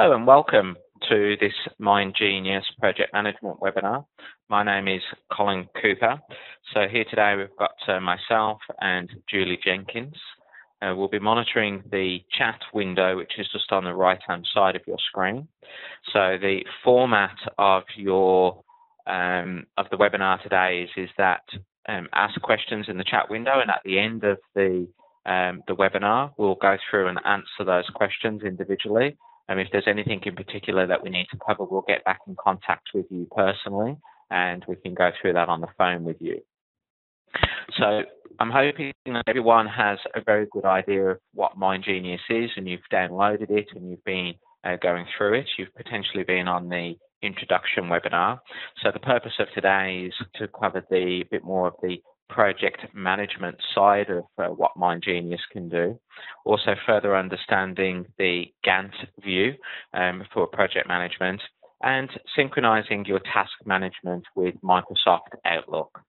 Hello and welcome to this MindGenius project management webinar. My name is Colin Cooper. So here today we've got myself and Julie Jenkins. We'll be monitoring the chat window, which is just on the right-hand side of your screen. So the format of your of the webinar today is that ask questions in the chat window, and at the end of the webinar, we'll go through and answer those questions individually. And if there's anything in particular that we need to cover, we'll get back in contact with you personally, and we can go through that on the phone with you. So I'm hoping that everyone has a very good idea of what MindGenius is, and you've downloaded it and you've been going through it. You've potentially been on the introduction webinar. So the purpose of today is to cover a bit more of the project management side of what MindGenius can do. Also further understanding the Gantt view for project management, and synchronizing your task management with Microsoft Outlook.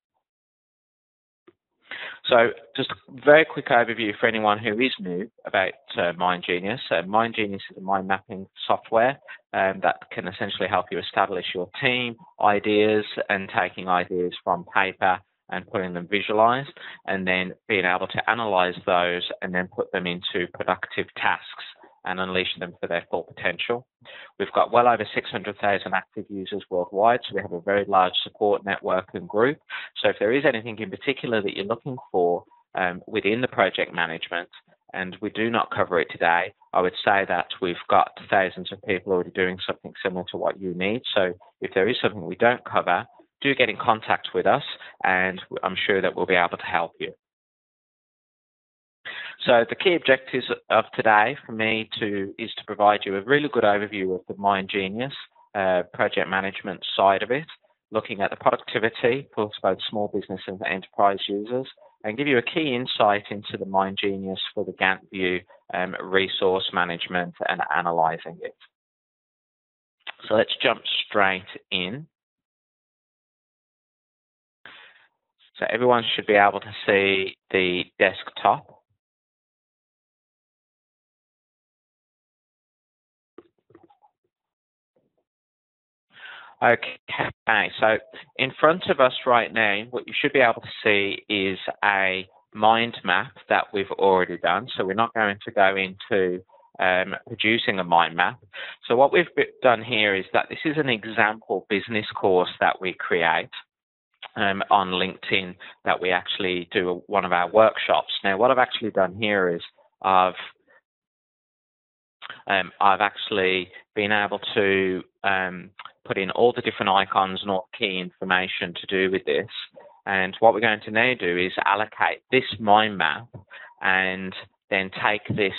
So just a very quick overview for anyone who is new about MindGenius. MindGenius is a mind mapping software that can essentially help you establish your team, ideas, and taking ideas from paper and putting them visualized, and then being able to analyze those and then put them into productive tasks and unleash them for their full potential. We've got well over 600,000 active users worldwide, so we have a very large support network and group. So if there is anything in particular that you're looking for within the project management, and we do not cover it today, I would say that we've got thousands of people already doing something similar to what you need. So if there is something we don't cover, do get in contact with us, and I'm sure that we'll be able to help you. So the key objectives of today for me is to provide you a really good overview of the MindGenius project management side of it, looking at the productivity for both small business and enterprise users, and give you a key insight into the MindGenius for the Gantt view, resource management and analyzing it. So let's jump straight in. So everyone should be able to see the desktop. Okay, so in front of us right now, what you should be able to see is a mind map that we've already done. So we're not going to go into producing a mind map. So what we've done here is that this is an example business course that we create on LinkedIn, that we actually do one of our workshops. Now, what I've actually done here is I've actually been able to put in all the different icons and all key information to do with this. And what we're going to now do is allocate this mind map and then take this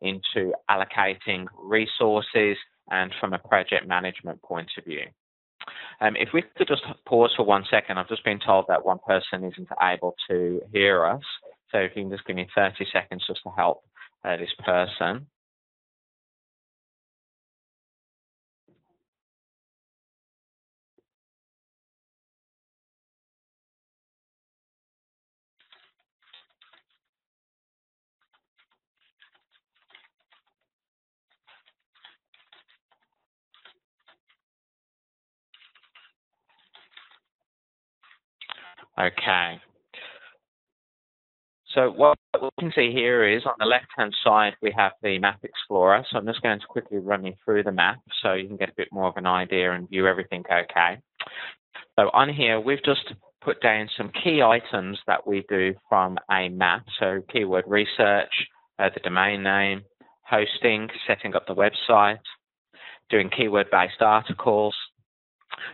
into allocating resources and from a project management point of view. If we could just pause for 1 second, I've just been told that one person isn't able to hear us. So if you can just give me 30 seconds just to help this person. Okay. So what we can see here is on the left-hand side, we have the Map Explorer. So I'm just going to quickly run you through the map so you can get a bit more of an idea and view everything okay. So on here, we've just put down some key items that we do from a map. So keyword research, the domain name, hosting, setting up the website, doing keyword-based articles.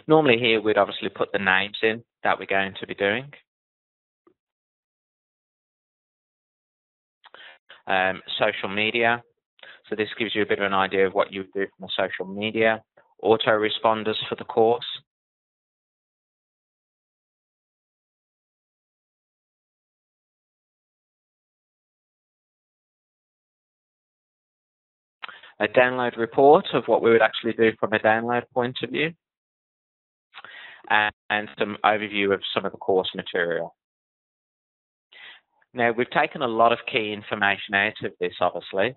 Normally here, we'd obviously put the names in that we're going to be doing. Social media. So this gives you a bit of an idea of what you would do from a social media. Autoresponders for the course. A download report of what we would actually do from a download point of view. And some overview of some of the course material. Now, we've taken a lot of key information out of this, obviously,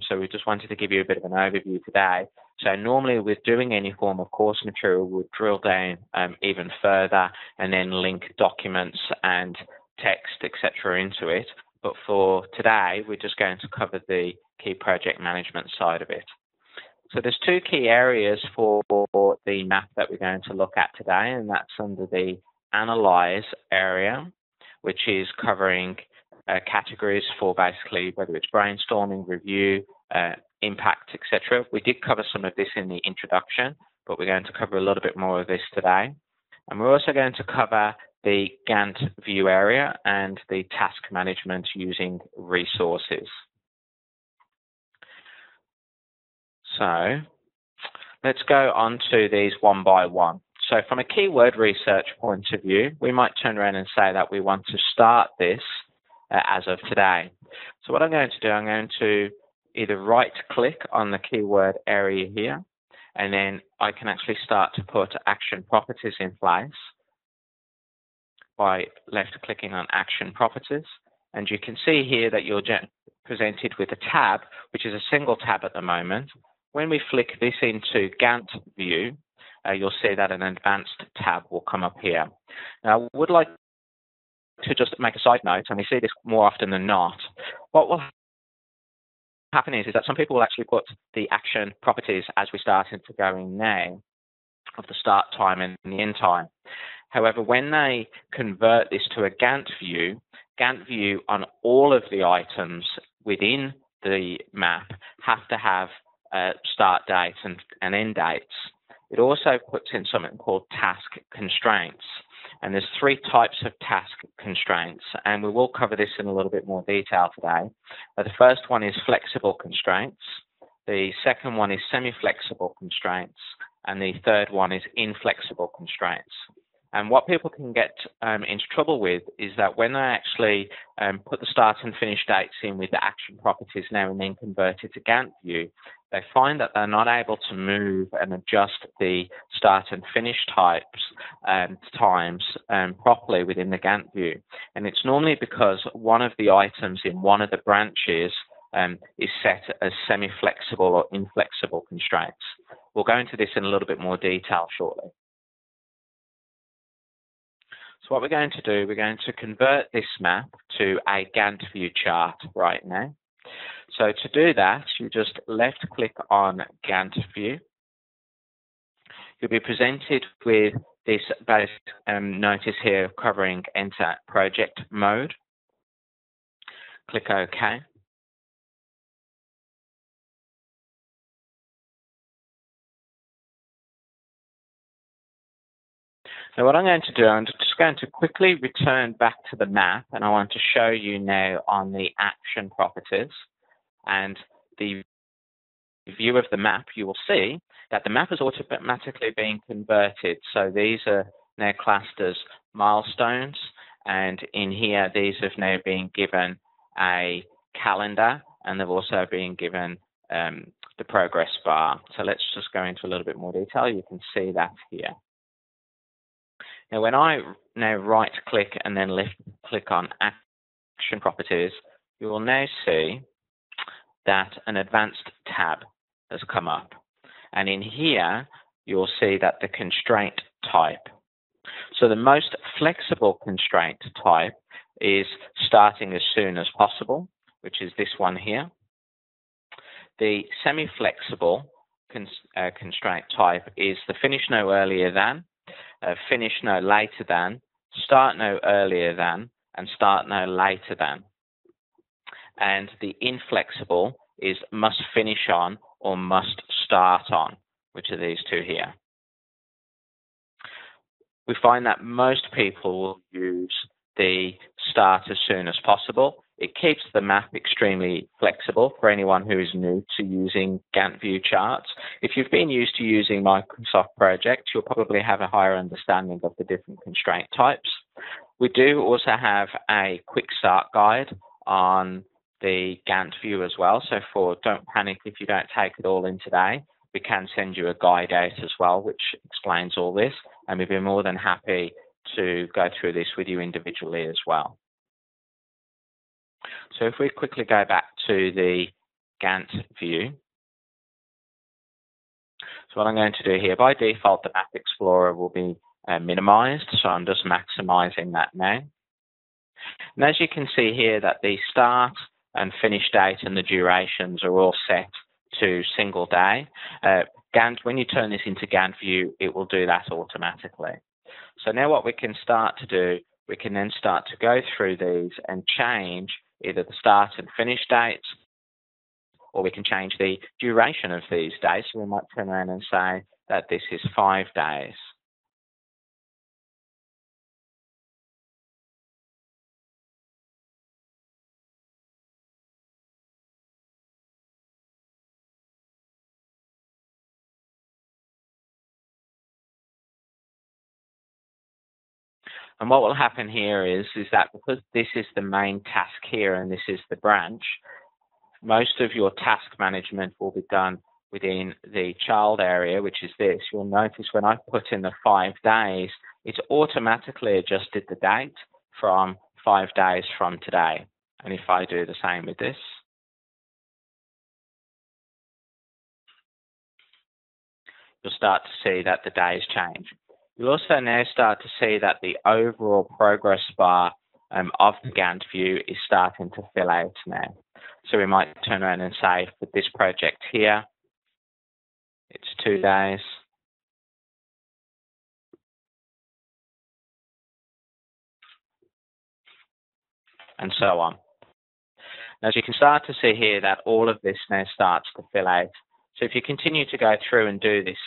so we just wanted to give you a bit of an overview today. So normally with doing any form of course material, we'll drill down even further and then link documents and text, etc. into it. But for today, we're just going to cover the key project management side of it. So there's two key areas for the map that we're going to look at today, and that's under the Analyze area, which is covering categories for basically whether it's brainstorming, review, impact, etc. We did cover some of this in the introduction, but we're going to cover a little bit more of this today. And we're also going to cover the Gantt view area and the task management using resources. So let's go on to these one by one. So from a keyword research point of view, we might turn around and say that we want to start this as of today. So what I'm going to do, I'm going to either right click on the keyword area here, and then I can actually start to put action properties in place by left clicking on action properties. And you can see here that you're presented with a tab, which is a single tab at the moment. When we flick this into Gantt view, you'll see that an advanced tab will come up here. Now, I would like to just make a side note, and we see this more often than not. What will happen is that some people will actually put the action properties as we start into going now of the start time and the end time. However, when they convert this to a Gantt view on all of the items within the map have to have start dates and end dates. It also puts in something called task constraints. And there's three types of task constraints, and we will cover this in a little bit more detail today. The first one is flexible constraints. The second one is semi-flexible constraints. And the third one is inflexible constraints. And what people can get into trouble with is that when they actually put the start and finish dates in with the action properties now and then convert it to Gantt view, they find that they're not able to move and adjust the start and finish types times properly within the Gantt view. And it's normally because one of the items in one of the branches is set as semi-flexible or inflexible constraints. We'll go into this in a little bit more detail shortly. So what we're going to do, we're going to convert this map to a Gantt view chart right now. So to do that, you just left click on Gantt view. You'll be presented with this base notice here covering enter project mode. Click OK. Now what I'm going to do, I'm just going to quickly return back to the map, and I want to show you now on the action properties and the view of the map. You will see that the map is automatically being converted. So these are now classed as milestones, and in here these have now been given a calendar, and they've also been given the progress bar. So let's just go into a little bit more detail. You can see that here. Now, when I now right click and then left click on action properties, you will now see that an advanced tab has come up. And in here, you'll see that the constraint type. So the most flexible constraint type is starting as soon as possible, which is this one here. The semi-flexible constraint type is the finish no earlier than, finish no later than, start no earlier than, and start no later than. And the inflexible is must finish on or must start on, which are these two here. We find that most people will use the start as soon as possible. It keeps the map extremely flexible for anyone who is new to using Gantt view charts. If you've been used to using Microsoft Project, you'll probably have a higher understanding of the different constraint types. We do also have a quick start guide on the Gantt view as well. So don't panic if you don't take it all in today. We can send you a guide out as well, which explains all this, and we'd be more than happy to go through this with you individually as well. So if we quickly go back to the Gantt view, so what I'm going to do here, by default, the Map Explorer will be minimized, so I'm just maximizing that now. And as you can see here that the start and finish date and the durations are all set to single day. Gantt, when you turn this into Gantt view, it will do that automatically. So now what we can start to do, we can then start to go through these and change either the start and finish dates, or we can change the duration of these days. So we might turn around and say that this is 5 days. And what will happen here is that because this is the main task here and this is the branch, most of your task management will be done within the child area, which is this. You'll notice when I put in the 5 days, it's automatically adjusted the date from 5 days from today. And if I do the same with this, you'll start to see that the days change. You'll also now start to see that the overall progress bar of the Gantt view is starting to fill out now. So we might turn around and say for this project here, it's 2 days. And so on. As you can start to see here that all of this now starts to fill out. So if you continue to go through and do this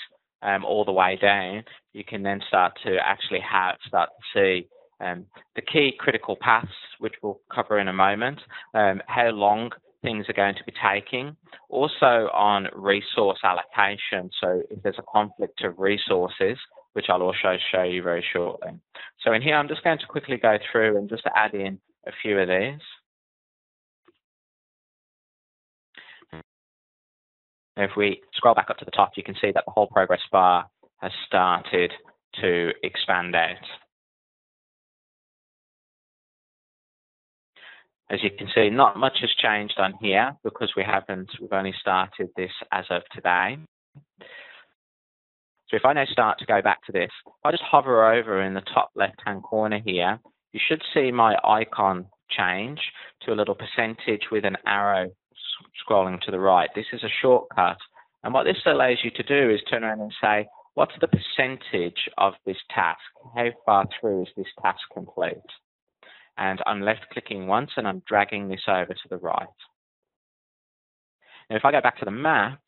all the way down, you can then start to actually start to see the key critical paths, which we'll cover in a moment, how long things are going to be taking, also on resource allocation. So if there's a conflict of resources, which I'll also show you very shortly. So in here, I'm just going to quickly go through and just add in a few of these. If we scroll back up to the top, you can see that the whole progress bar has started to expand out. As you can see, not much has changed on here because we've only started this as of today. So if I now start to go back to this, if I just hover over in the top left-hand corner here, you should see my icon change to a little percentage with an arrow scrolling to the right. This is a shortcut. And what this allows you to do is turn around and say, what's the percentage of this task? How far through is this task complete? And I'm left-clicking once and I'm dragging this over to the right. Now, if I go back to the map,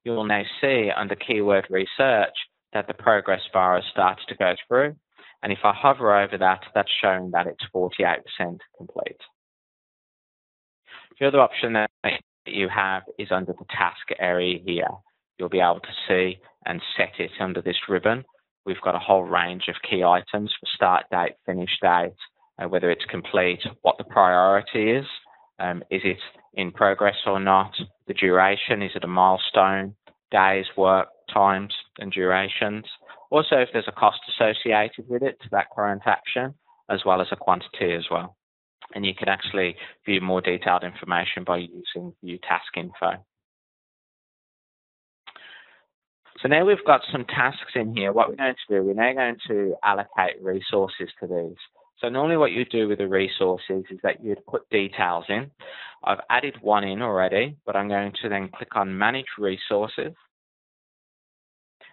you'll now see under keyword research that the progress bar has started to go through. And if I hover over that, that's showing that it's 48% complete. The other option that you have is under the task area here. You'll be able to see and set it under this ribbon. We've got a whole range of key items for start date, finish date, whether it's complete, what the priority is it in progress or not, the duration, is it a milestone, days, work, times, and durations. Also, if there's a cost associated with it to that current action, as well as a quantity as well. And you can actually view more detailed information by using View Task Info. So now we've got some tasks in here. What we're going to do, we're now going to allocate resources to these. So normally what you do with the resources is that you'd put details in. I've added one in already, but I'm going to then click on Manage Resources.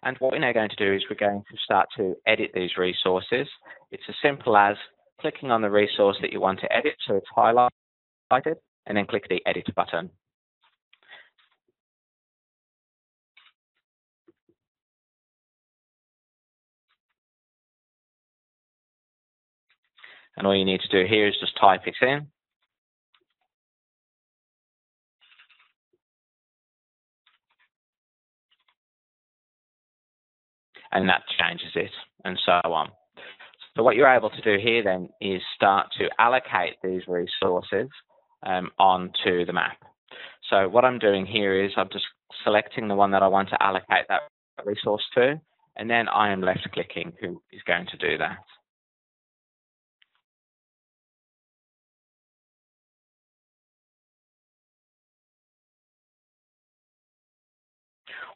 And what we're now going to do is we're going to start to edit these resources. It's as simple as clicking on the resource that you want to edit, so it's highlighted, and then click the Edit button. And all you need to do here is just type it in. And that changes it, and so on. So what you're able to do here then is start to allocate these resources onto the map. So what I'm doing here is I'm just selecting the one that I want to allocate that resource to, and then I am left clicking who is going to do that.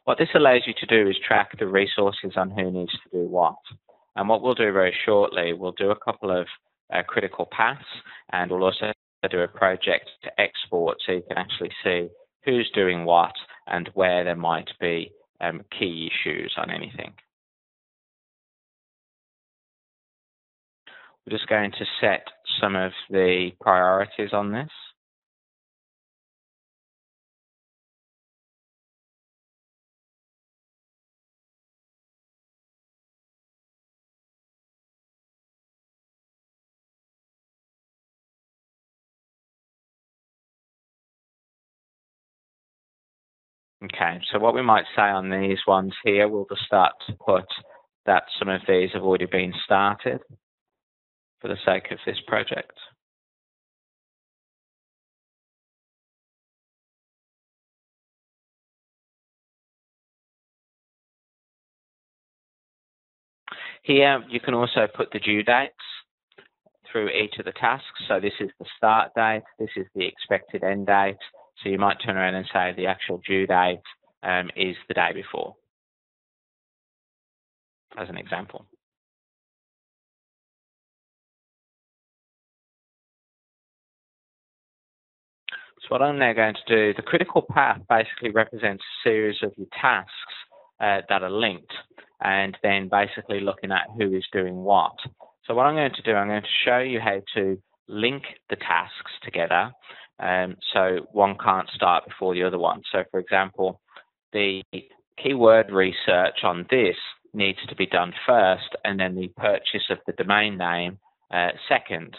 What this allows you to do is track the resources on who needs to do what. And what we'll do very shortly, we'll do a couple of critical paths, and we'll also do a project to export so you can actually see who's doing what and where there might be key issues on anything. We're just going to set some of the priorities on this. Okay, so what we might say on these ones here, we'll just start to put that some of these have already been started for the sake of this project. Here, you can also put the due dates through each of the tasks. So this is the start date, this is the expected end date. So you might turn around and say the actual due date is the day before, as an example. So what I'm now going to do, the critical path basically represents a series of your tasks that are linked, and then basically looking at who is doing what. So what I'm going to do, I'm going to show you how to link the tasks together so one can't start before the other one. So for example, the keyword research on this needs to be done first, and then the purchase of the domain name second.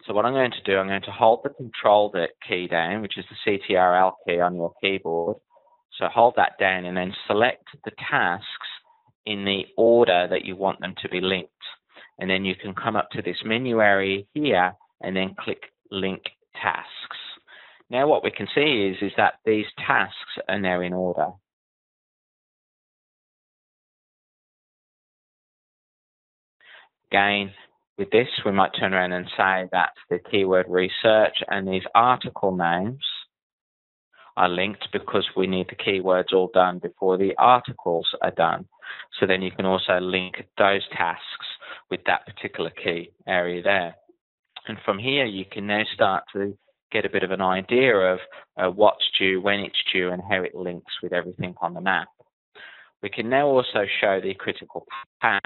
So what I'm going to do, I'm going to hold the control key down, which is the CTRL key on your keyboard. So hold that down and then select the tasks in the order that you want them to be linked. And then you can come up to this menu area here and then click Link Tasks. Now what we can see is that these tasks are now in order. Again, with this, we might turn around and say that the keyword research and these article names are linked because we need the keywords all done before the articles are done. So then you can also link those tasks with that particular key area there. And from here, you can now start to get a bit of an idea of what's due, when it's due, and how it links with everything on the map. We can now also show the critical path.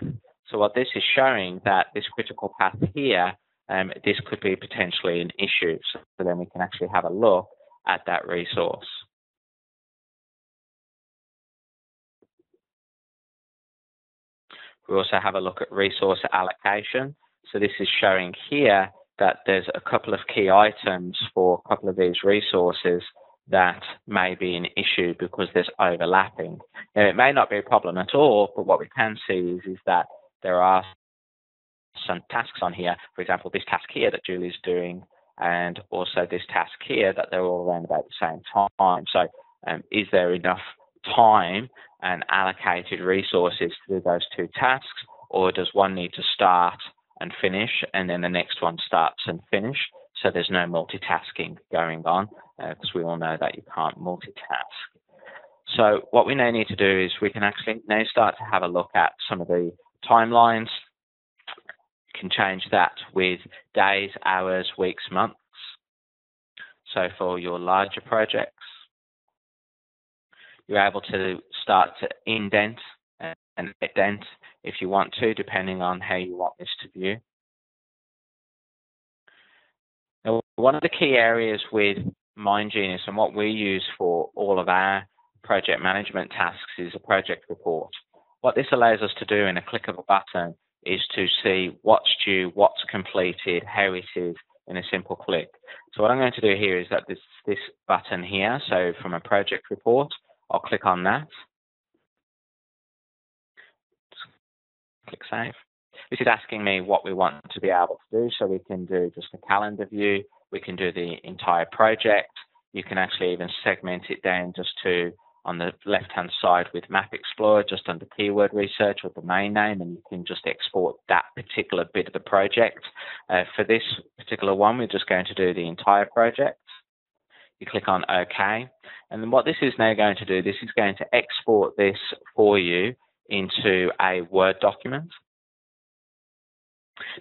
So what this is showing, that this critical path here, this could be potentially an issue. So then we can actually have a look at that resource. We also have a look at resource allocation. So this is showing here that there's a couple of key items for a couple of these resources that may be an issue because there's overlapping. Now, it may not be a problem at all, but what we can see is that there are some tasks on here. For example, this task here that Julie's doing, and also this task here, that they're all around about the same time. So is there enough time and allocated resources to do those two tasks, or does one need to start and finish and then the next one starts and finish? So there's no multitasking going on, because we all know that you can't multitask. So what we now need to do is we can actually now start to have a look at some of the timelines. Can change that with days, hours, weeks, months. So for your larger projects, you're able to start to indent and indent if you want to, depending on how you want this to view. Now, one of the key areas with MindGenius and what we use for all of our project management tasks is a project report. What this allows us to do in a click of a button is to see what's due, what's completed, how it is in a simple click. So what I'm going to do here is that this button here, so from a project report, I'll click on that. Just click Save. This is asking me what we want to be able to do, so we can do just a calendar view, we can do the entire project, you can actually even segment it down just to on the left-hand side with Map Explorer, just under keyword research or domain name, and you can just export that particular bit of the project. For this particular one, we're just going to do the entire project. You click on OK. And then what this is now going to do, this is going to export this for you into a Word document.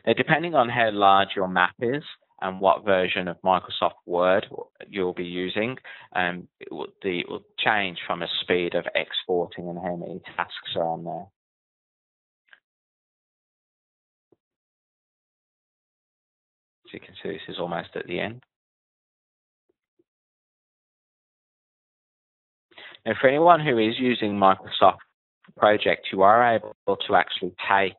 Now, depending on how large your map is and what version of Microsoft Word you'll be using, it will change from a speed of exporting and how many tasks are on there. So you can see this is almost at the end. Now, for anyone who is using Microsoft Project, you are able to actually take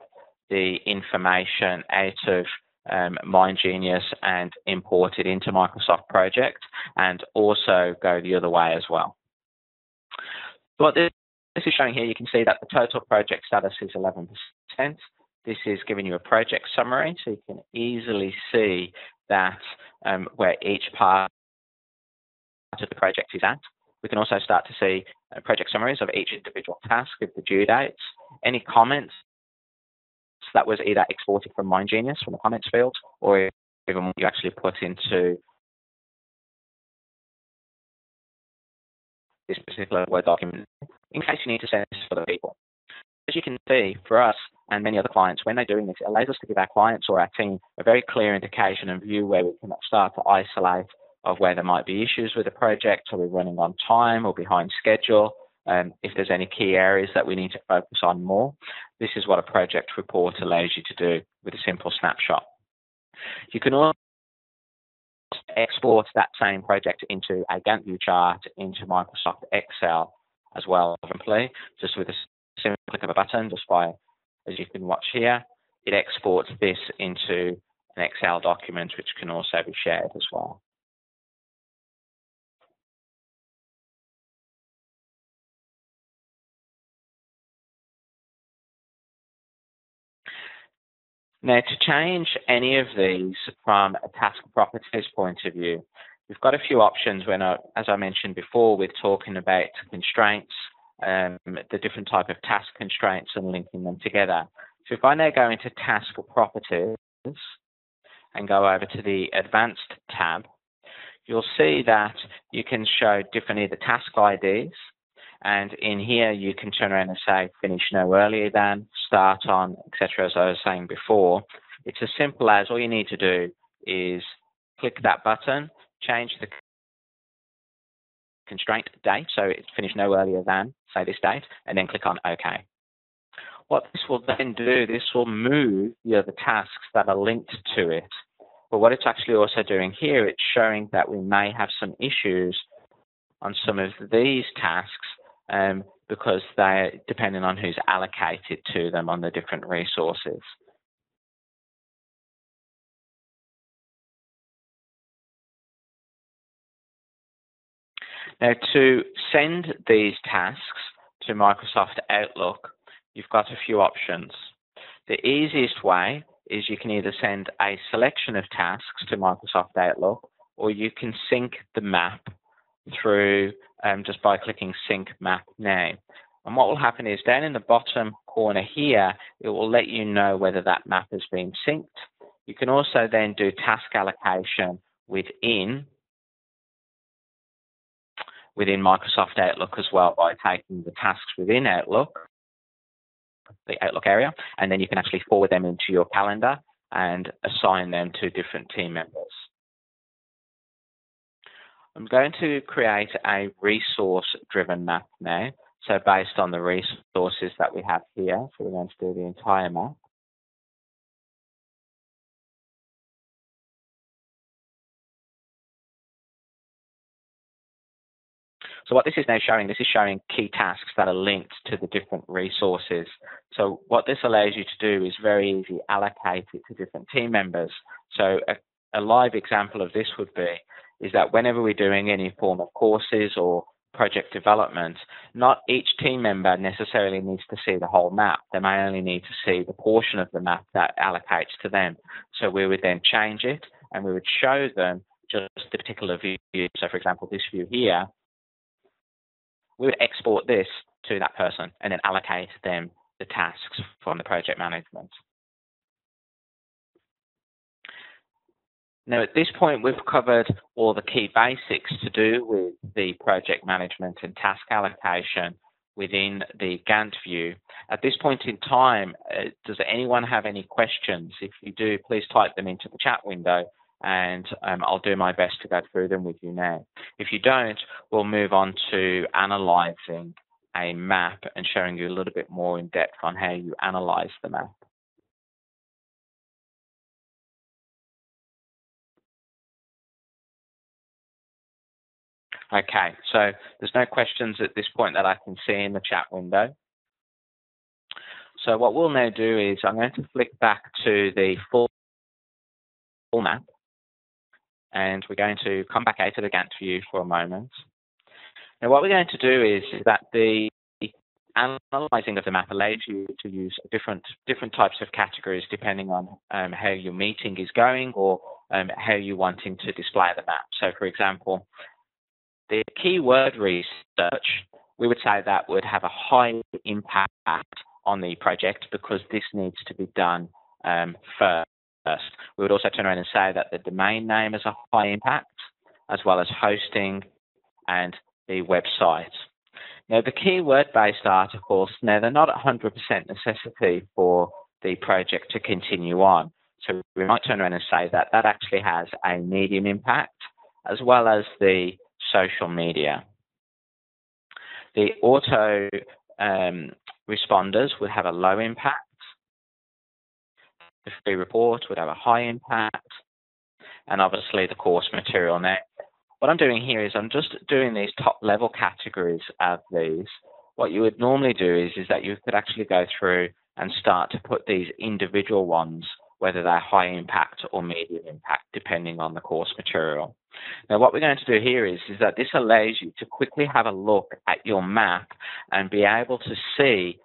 the information out of MindGenius and import it into Microsoft Project, and also go the other way as well. What this is showing here, you can see that the total project status is 11%. This is giving you a project summary, so you can easily see that where each part of the project is at. We can also start to see project summaries of each individual task with the due dates, any comments that was either exported from MindGenius from the comments field, or even what you actually put into this particular Word document, in case you need to send this for the people. As you can see, for us and many other clients, when they're doing this, it allows us to give our clients or our team a very clear indication and view where we can start to isolate of where there might be issues with the project, are we running on time or behind schedule, if there's any key areas that we need to focus on more. This is what a project report allows you to do with a simple snapshot. You can also export that same project into a Gantt view chart into Microsoft Excel as well, simply, just with a simple click of a button, just by, as you can watch here, it exports this into an Excel document, which can also be shared as well. Now, to change any of these from a task properties point of view, we've got a few options as I mentioned before, we're talking about constraints, the different type of task constraints and linking them together. So if I now go into task properties and go over to the advanced tab, you'll see that you can show different either task IDs, and in here you can turn around and say finish no earlier than, start on, etc. As I was saying before. It's as simple as all you need to do is click that button, change the constraint date, so it's finish no earlier than, say this date, and then click on OK. What this will then do, this will move the other tasks that are linked to it. But what it's actually also doing here, it's showing that we may have some issues on some of these tasks because they're depending on who's allocated to them on the different resources. Now, to send these tasks to Microsoft Outlook, you've got a few options. The easiest way is you can either send a selection of tasks to Microsoft Outlook, or you can sync the map through just by clicking Sync Map Now. And what will happen is down in the bottom corner here, it will let you know whether that map has been synced. You can also then do task allocation within Microsoft Outlook as well by taking the tasks within Outlook, the Outlook area, and then you can actually forward them into your calendar and assign them to different team members. I'm going to create a resource-driven map now. So based on the resources that we have here, so we're going to do the entire map. So what this is now showing, this is showing key tasks that are linked to the different resources. So what this allows you to do is very easily allocate it to different team members. So a live example of this would be is that whenever we're doing any form of courses or project development, not each team member necessarily needs to see the whole map. They may only need to see the portion of the map that allocates to them. So we would then change it and we would show them just the particular view. So for example, this view here, we would export this to that person and then allocate them the tasks from the project management. Now, at this point, we've covered all the key basics to do with the project management and task allocation within the Gantt view. At this point in time, does anyone have any questions? If you do, please type them into the chat window, and I'll do my best to go through them with you now. If you don't, we'll move on to analyzing a map and showing you a little bit more in depth on how you analyze the map. Okay, so there's no questions at this point that I can see in the chat window. So what we'll now do is I'm going to flick back to the full map, and we're going to come back out to the Gantt view for a moment. Now what we're going to do is that the analyzing of the map allows you to use different types of categories depending on how your meeting is going or how you're wanting to display the map. So for example, the keyword research, we would say that would have a high impact on the project because this needs to be done first. We would also turn around and say that the domain name is a high impact, as well as hosting and the website. Now, the keyword-based articles, now they're not 100% necessity for the project to continue on. So we might turn around and say that that actually has a medium impact, as well as the social media. The auto responders would have a low impact. The free report would have a high impact, and obviously the course material. Now, what I'm doing here is I'm just doing these top level categories of these. What you would normally do is that you could actually go through and start to put these individual ones, whether they're high impact or medium impact, depending on the course material. Now, what we're going to do here is that this allows you to quickly have a look at your map and be able to see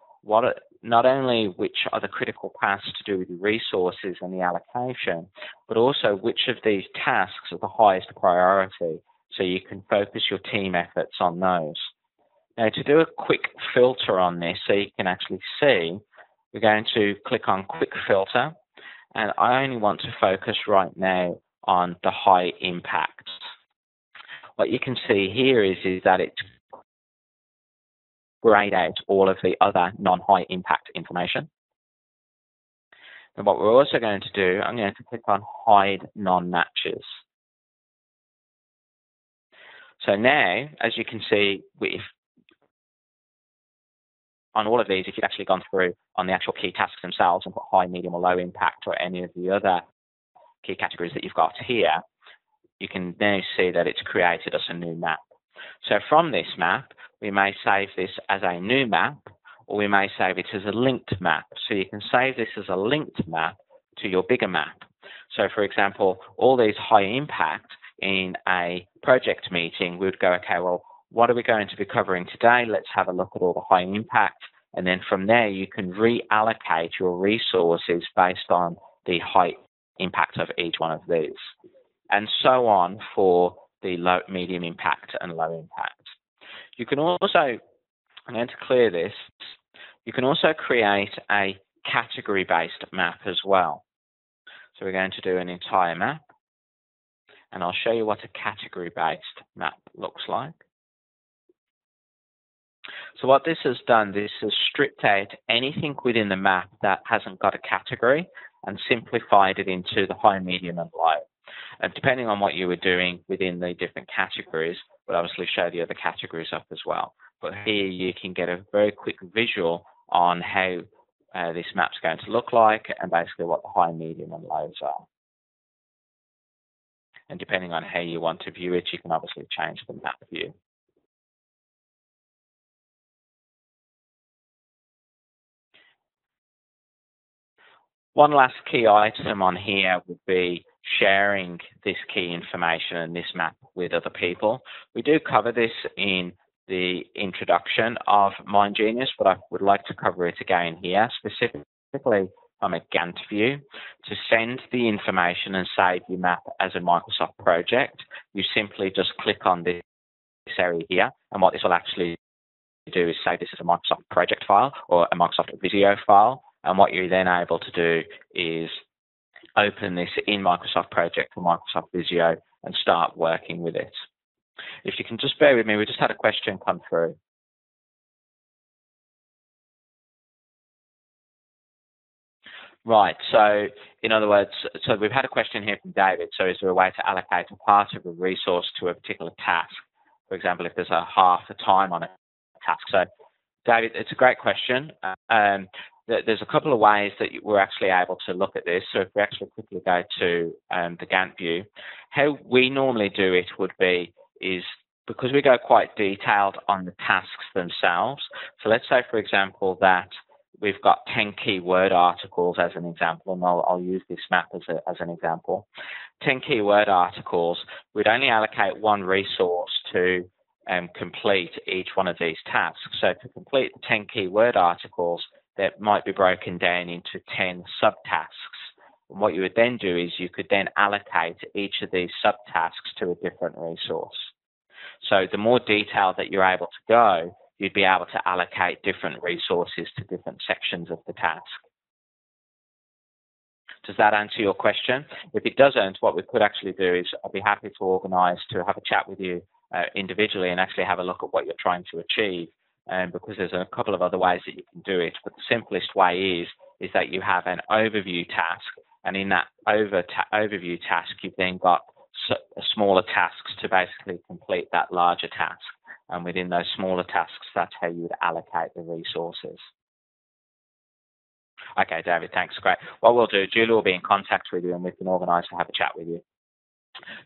not only which are the critical paths to do with the resources and the allocation, but also which of these tasks are the highest priority, so you can focus your team efforts on those. Now, to do a quick filter on this so you can actually see, we're going to click on Quick Filter, and I only want to focus right now on the high impact. What you can see here is that it's grayed out all of the other non-high impact information. And what we're also going to do, I'm going to click on Hide Non-Matches. So now, as you can see, on all of these, if you've actually gone through on the actual key tasks themselves and put high, medium, or low impact or any of the other key categories that you've got here, you can now see that it's created us a new map. So from this map, we may save this as a new map, or we may save it as a linked map. So you can save this as a linked map to your bigger map. So for example, all these high impact in a project meeting, we would go, okay, well, what are we going to be covering today? Let's have a look at all the high impact. And then from there, you can reallocate your resources based on the high impact of each one of these. And so on for the low, medium impact and low impact. You can also, I'm going to clear this, you can also create a category-based map as well. So we're going to do an entire map, and I'll show you what a category-based map looks like. So what this has done, this has stripped out anything within the map that hasn't got a category and simplified it into the high, medium, and low. And depending on what you were doing within the different categories, we'll obviously show the other categories up as well. But here you can get a very quick visual on how this map's going to look like and basically what the high, medium, and lows are. And depending on how you want to view it, you can obviously change the map view. One last key item on here would be sharing this key information and this map with other people. We do cover this in the introduction of MindGenius, but I would like to cover it again here, specifically from a Gantt view. To send the information and save your map as a Microsoft project, you simply just click on this area here, and what this will actually do is save this as a Microsoft project file or a Microsoft Visio file. And what you're then able to do is open this in Microsoft Project or Microsoft Visio and start working with it. If you can just bear with me, we just had a question come through. Right, so in other words, so we've had a question here from David. So is there a way to allocate a part of a resource to a particular task? For example, if there's a half the time on a task. So David, it's a great question. There's a couple of ways that we're actually able to look at this. So if we actually quickly go to the Gantt view, how we normally do it would be is because we go quite detailed on the tasks themselves. So let's say, for example, that we've got 10 keyword articles as an example, and I'll use this map as an example. 10 keyword articles, we'd only allocate one resource to complete each one of these tasks. So to complete the 10 keyword articles, that might be broken down into 10 subtasks. And what you would then do is you could then allocate each of these subtasks to a different resource. So the more detailed that you're able to go, you'd be able to allocate different resources to different sections of the task. Does that answer your question? If it doesn't, what we could actually do is I'd be happy to organise to have a chat with you individually and actually have a look at what you're trying to achieve, because there's a couple of other ways that you can do it. But the simplest way is that you have an overview task, and in that overview task, you've then got smaller tasks to basically complete that larger task. And within those smaller tasks, that's how you would allocate the resources. Okay, David, thanks. Great. What we'll do, Julie will be in contact with you and we can organise to have a chat with you.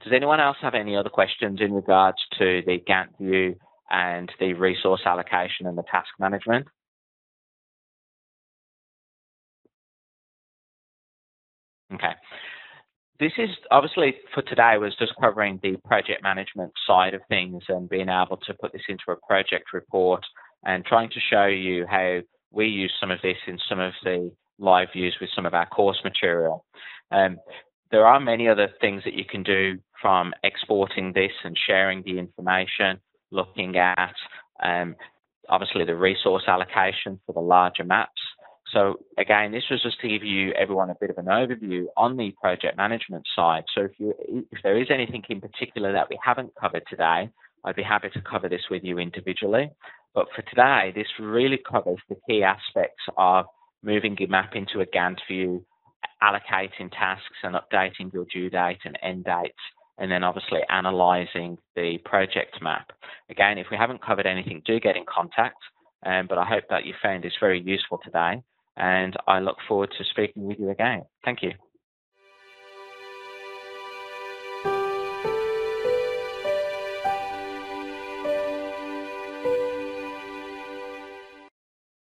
Does anyone else have any other questions in regards to the Gantt view and the resource allocation and the task management? Okay. This is obviously for today was just covering the project management side of things and being able to put this into a project report and trying to show you how we use some of this in some of the live views with some of our course material. There are many other things that you can do, from exporting this and sharing the information, looking at obviously the resource allocation for the larger maps. So again, this was just to give you everyone a bit of an overview on the project management side. So if there is anything in particular that we haven't covered today, I'd be happy to cover this with you individually. But for today, this really covers the key aspects of moving your map into a Gantt view, allocating tasks and updating your due date and end dates, and then obviously analysing the project map. Again, if we haven't covered anything, do get in contact. But I hope that you found this very useful today, and I look forward to speaking with you again. Thank you.